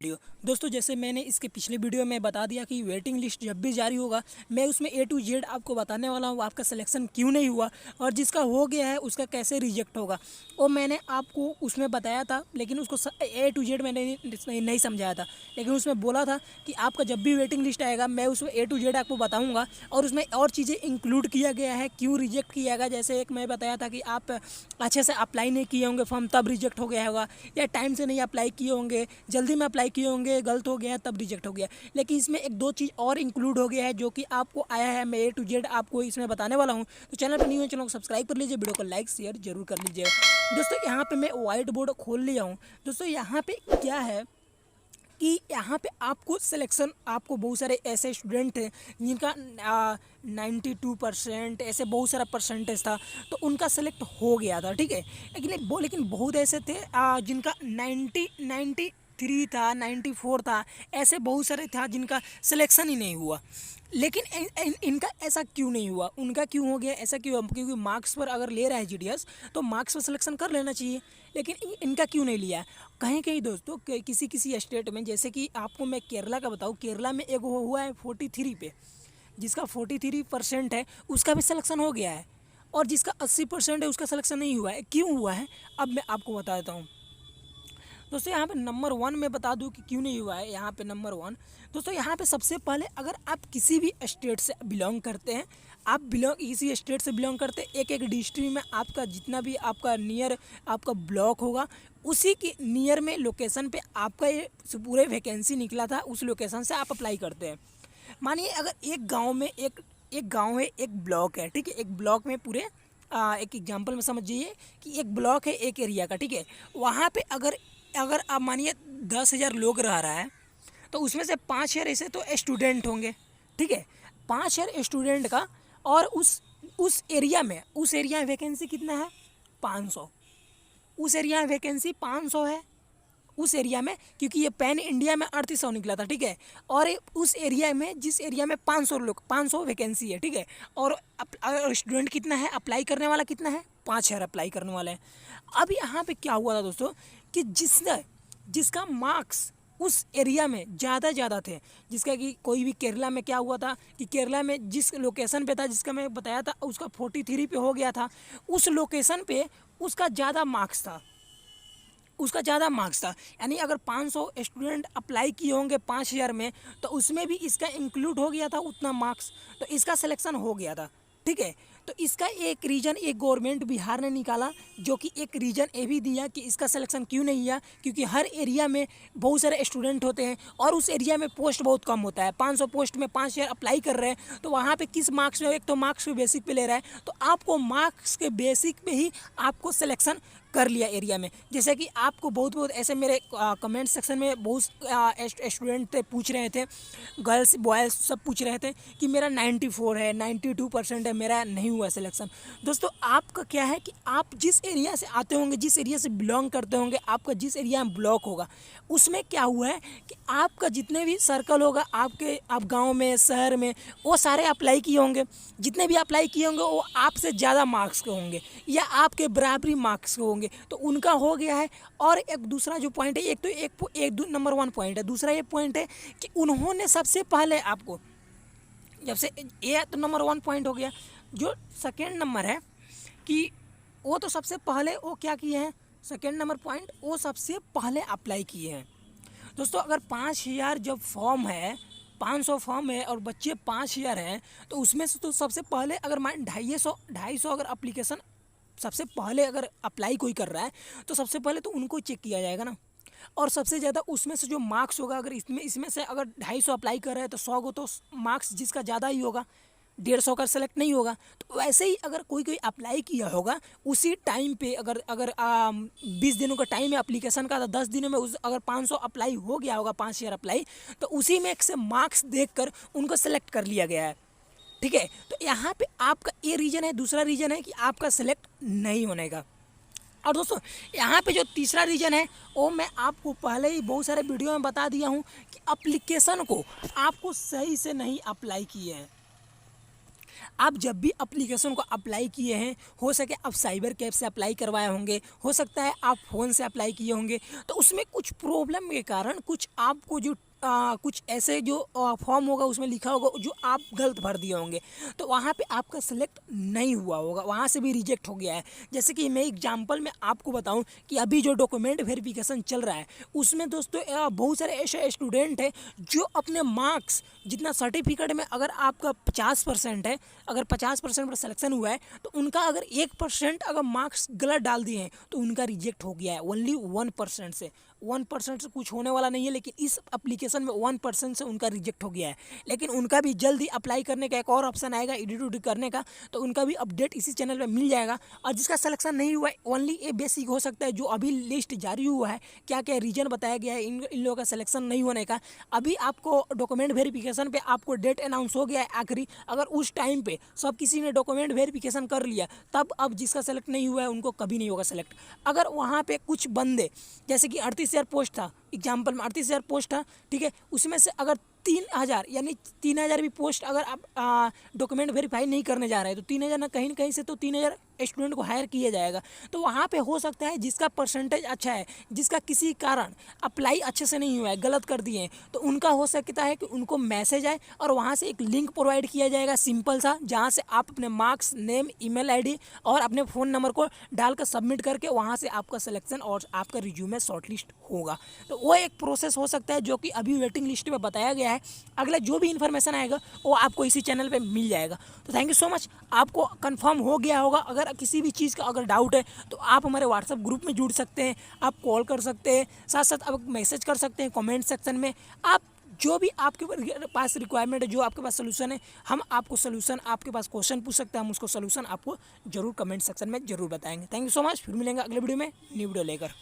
Video. दोस्तों जैसे मैंने इसके पिछले वीडियो में बता दिया कि वेटिंग लिस्ट जब भी जारी होगा मैं उसमें ए टू जेड आपको बताने वाला हूँ आपका सिलेक्शन क्यों नहीं हुआ और जिसका हो गया है उसका कैसे रिजेक्ट होगा। और मैंने आपको उसमें बताया था लेकिन उसको ए टू जेड मैंने नहीं समझाया था, लेकिन उसमें बोला था कि आपका जब भी वेटिंग लिस्ट आएगा मैं उसमें ए टू जेड आपको बताऊँगा और उसमें और चीज़ें इंक्लूड किया गया है क्यों रिजेक्ट किया गया। जैसे एक मैं बताया था कि आप अच्छे से अप्लाई नहीं किए होंगे फॉर्म तब रिजेक्ट हो गया होगा, या टाइम से नहीं अप्लाई किए होंगे, जल्दी में अप्लाई किए होंगे, गलत हो गया तब रिजेक्ट हो गया। लेकिन इसमें एक दो चीज़ और इंक्लूड हो गया है जो कि आपको आया है, मैं ए टू जेड आपको इसमें बताने वाला हूँ। तो चैनल पर न्यू है, चैनल को सब्सक्राइब कर लीजिए, वीडियो को लाइक शेयर जरूर कर लीजिएगा। दोस्तों यहाँ पे मैं व्हाइट बोर्ड खोल लिया हूँ। दोस्तों यहाँ पे क्या है कि यहाँ पे आपको सिलेक्शन, आपको बहुत सारे ऐसे स्टूडेंट थे जिनका 92% ऐसे बहुत सारा परसेंटेज था तो उनका सेलेक्ट हो गया था, ठीक है। लेकिन बहुत ऐसे थे जिनका 93 था, 94 था, ऐसे बहुत सारे था जिनका सिलेक्शन ही नहीं हुआ। लेकिन इनका ऐसा क्यों नहीं हुआ, उनका क्यों हो गया ऐसा क्यों? क्योंकि मार्क्स पर अगर ले रहा है जीडीएस तो मार्क्स पर सिलेक्शन कर लेना चाहिए, लेकिन इनका क्यों नहीं लिया? कहीं कहीं दोस्तों किसी किसी स्टेट में, जैसे कि आपको मैं केरला का बताऊँ, केरला में एक हुआ है 43 पे, जिसका 43% है उसका भी सिलेक्शन हो गया है, और जिसका 80% है उसका सिलेक्शन नहीं हुआ है। क्यों हुआ है अब मैं आपको बता देता हूँ। दोस्तों यहाँ पे नंबर 1 में बता दूँ कि क्यों नहीं हुआ है। यहाँ पे नंबर 1 दोस्तों, यहाँ पे सबसे पहले अगर आप किसी भी स्टेट से बिलोंग करते हैं, आप इसी स्टेट से बिलोंग करते हैं, एक एक डिस्ट्रिक्ट में आपका जितना भी आपका नियर आपका ब्लॉक होगा उसी के नियर में लोकेशन पे आपका ये पूरे वैकेंसी निकला था, उस लोकेशन से आप अप्लाई करते हैं। मानिए अगर एक गाँव में एक गाँव है, एक ब्लॉक है, ठीक है। एक ब्लॉक में पूरे एक एग्जांपल में समझिए कि एक ब्लॉक है एक एरिया का, ठीक है। वहाँ पे अगर अगर आप मानिए 10,000 लोग रह रहा है तो उसमें से 5,000 ऐसे तो स्टूडेंट होंगे, ठीक है। 5,000 स्टूडेंट का, और उस एरिया में वैकेंसी कितना है? 500। उस एरिया में वैकेंसी 500 है उस एरिया में, क्योंकि ये पैन इंडिया में 3800 निकला था, ठीक है। और उस एरिया में, जिस एरिया में 500 वैकेंसी है, ठीक है, और स्टूडेंट कितना है, अप्लाई करने वाला कितना है? 5,000 अप्लाई करने वाले हैं। अब यहाँ पे क्या हुआ था दोस्तों कि जिसका मार्क्स उस एरिया में ज़्यादा थे, जिसका कि कोई भी केरला में क्या हुआ था कि केरला में जिस लोकेशन पे था, जिसका मैं बताया था, उसका 43 पे हो गया था, उस लोकेशन पे उसका ज़्यादा मार्क्स था। यानी अगर 500 स्टूडेंट अप्लाई किए होंगे 5,000 में, तो उसमें भी इसका इंक्लूड हो गया था उतना मार्क्स, तो इसका सिलेक्शन हो गया था, ठीक है। तो इसका एक रीज़न एक गवर्नमेंट बिहार ने निकाला, जो कि एक रीज़न ये भी दिया कि इसका सिलेक्शन क्यों नहीं हुआ, क्योंकि हर एरिया में बहुत सारे स्टूडेंट होते हैं और उस एरिया में पोस्ट बहुत कम होता है। 500 पोस्ट में 5,000 अप्लाई कर रहे हैं, तो वहाँ पे किस मार्क्स में? एक तो मार्क्स के बेसिक पे ले रहा है, तो आपको मार्क्स के बेसिक पे ही आपको सिलेक्शन कर लिया एरिया में। जैसे कि आपको बहुत ऐसे मेरे कमेंट सेक्शन में बहुत स्टूडेंट थे, पूछ रहे थे, गर्ल्स बॉयज़ सब पूछ रहे थे कि मेरा 94 है, 92% है, मेरा नहीं हुआ सिलेक्शन। दोस्तों आपका क्या है कि आप जिस एरिया से आते होंगे, जिस एरिया से बिलोंग करते होंगे, आपका जिस एरिया में ब्लॉक होगा उसमें क्या हुआ है कि आपका जितने भी सर्कल होगा आप गाँव में, शहर में, वो सारे अप्लाई किए होंगे। जितने भी अप्लाई किए होंगे वो आपसे ज़्यादा मार्क्स के होंगे या आपके बराबरी मार्क्स के होंगे, तो उनका हो गया है। और एक दूसरा जो पॉइंट है, एक नंबर 1 पॉइंट है, दूसरा ये पॉइंट है कि उन्होंने सबसे पहले आपको, जब से ये तो नंबर 1 पॉइंट हो गया। जो सेकेंड नंबर है कि वो तो सबसे पहले वो क्या किए हैं, सेकेंड नंबर पॉइंट, वो सबसे पहले अप्लाई किए हैं। दोस्तों अगर 5,000 जब फॉर्म है, 500 फॉर्म है और बच्चे 5,000 हैं, तो उसमें से तो सबसे पहले अगर मान 250 अगर एप्लीकेशन सबसे पहले अगर अप्लाई कोई कर रहा है तो सबसे पहले तो उनको चेक किया जाएगा ना। और सबसे ज़्यादा उसमें से जो मार्क्स होगा, अगर इसमें से अगर 250 अप्लाई कर रहे हैं तो 100 को तो मार्क्स जिसका ज़्यादा ही होगा, 150 का सेलेक्ट नहीं होगा। तो वैसे ही अगर कोई अप्लाई किया होगा उसी टाइम पे, अगर अगर 20 दिनों का टाइम है एप्लीकेशन का, तो 10 दिनों में अगर 500 अप्लाई हो गया होगा, 5,000 अप्लाई, तो उसी में से मार्क्स देखकर उनको सेलेक्ट कर लिया गया है, ठीक है। तो यहाँ पे आपका ये रीज़न है। दूसरा रीज़न है कि आपका सेलेक्ट नहीं होने का। और दोस्तों यहाँ पे जो तीसरा रीज़न है वो मैं आपको पहले ही बहुत सारे वीडियो में बता दिया हूँ कि एप्लीकेशन को आपको सही से नहीं अप्लाई किए हैं। आप जब भी एप्लीकेशन को अप्लाई किए हैं, हो सके आप साइबर कैफ से अप्लाई करवाए होंगे, हो सकता है आप फ़ोन से अप्लाई किए होंगे, तो उसमें कुछ प्रॉब्लम के कारण कुछ आपको जो कुछ ऐसे जो फॉर्म होगा उसमें लिखा होगा जो आप गलत भर दिए होंगे, तो वहाँ पे आपका सेलेक्ट नहीं हुआ होगा, वहाँ से भी रिजेक्ट हो गया है। जैसे कि मैं एग्जांपल में आपको बताऊं कि अभी जो डॉक्यूमेंट वेरिफिकेशन चल रहा है उसमें दोस्तों बहुत सारे ऐसे स्टूडेंट हैं जो अपने मार्क्स जितना सर्टिफिकेट में अगर आपका 50% है, अगर 50% पर सिलेक्शन हुआ है तो उनका अगर 1% अगर मार्क्स गलत डाल दिए हैं तो उनका रिजेक्ट हो गया है ओनली 1% से। 1% से कुछ होने वाला नहीं है, लेकिन इस एप्लीकेशन में 1% से उनका रिजेक्ट हो गया है। लेकिन उनका भी जल्दी अप्लाई करने का एक और ऑप्शन आएगा एडिट उडिट करने का, तो उनका भी अपडेट इसी चैनल पे मिल जाएगा। और जिसका सिलेक्शन नहीं हुआ है ओनली ये बेसिक हो सकता है, जो अभी लिस्ट जारी हुआ है क्या क्या रीजन बताया गया है इन लोगों का सिलेक्शन नहीं होने का। अभी आपको डॉक्यूमेंट वेरिफिकेशन पे आपको डेट अनाउंस हो गया है आखिरी, अगर उस टाइम पे सब किसी ने डॉक्यूमेंट वेरिफिकेशन कर लिया तब अब जिसका सेलेक्ट नहीं हुआ है उनको कभी नहीं होगा सेलेक्ट। अगर वहाँ पे कुछ बंदे जैसे कि 38,000 पोस्ट था, एग्जाम्पल में 38,000 पोस्ट था, ठीक है, उसमें से अगर 3,000 यानी 3,000 भी पोस्ट अगर आप डॉक्यूमेंट वेरीफाई नहीं करने जा रहे हैं तो 3,000 ना कहीं से तो 3,000 स्टूडेंट को हायर किया जाएगा। तो वहाँ पे हो सकता है जिसका परसेंटेज अच्छा है, जिसका किसी कारण अप्लाई अच्छे से नहीं हुआ है, गलत कर दिए हैं, तो उनका हो सकता है कि उनको मैसेज आए और वहाँ से एक लिंक प्रोवाइड किया जाएगा सिंपल सा, जहाँ से आप अपने मार्क्स, नेम, ईमेल आईडी और अपने फ़ोन नंबर को डालकर सबमिट करके वहाँ से आपका सिलेक्शन और आपका रिज्यूमे शॉर्टलिस्ट होगा। तो वो एक प्रोसेस हो सकता है जो कि अभी वेटिंग लिस्ट में बताया गया है। अगला जो भी इन्फॉर्मेशन आएगा वो आपको इसी चैनल पे मिल जाएगा। तो थैंक यू सो मच, आपको कंफर्म हो गया होगा। अगर किसी भी चीज़ का अगर डाउट है तो आप हमारे व्हाट्सएप ग्रुप में जुड़ सकते हैं, आप कॉल कर सकते हैं, साथ साथ आप मैसेज कर सकते हैं कमेंट सेक्शन में। आप जो भी आपके पास रिक्वायरमेंट है, जो आपके पास सोल्यूशन है, हम आपको सोल्यूशन, आपके पास क्वेश्चन पूछ सकते हैं, हम उसको सोल्यूशन आपको जरूर कमेंट सेक्शन में जरूर बताएंगे। थैंक यू सो मच, फिर मिलेंगे अगले वीडियो में न्यू वीडियो लेकर।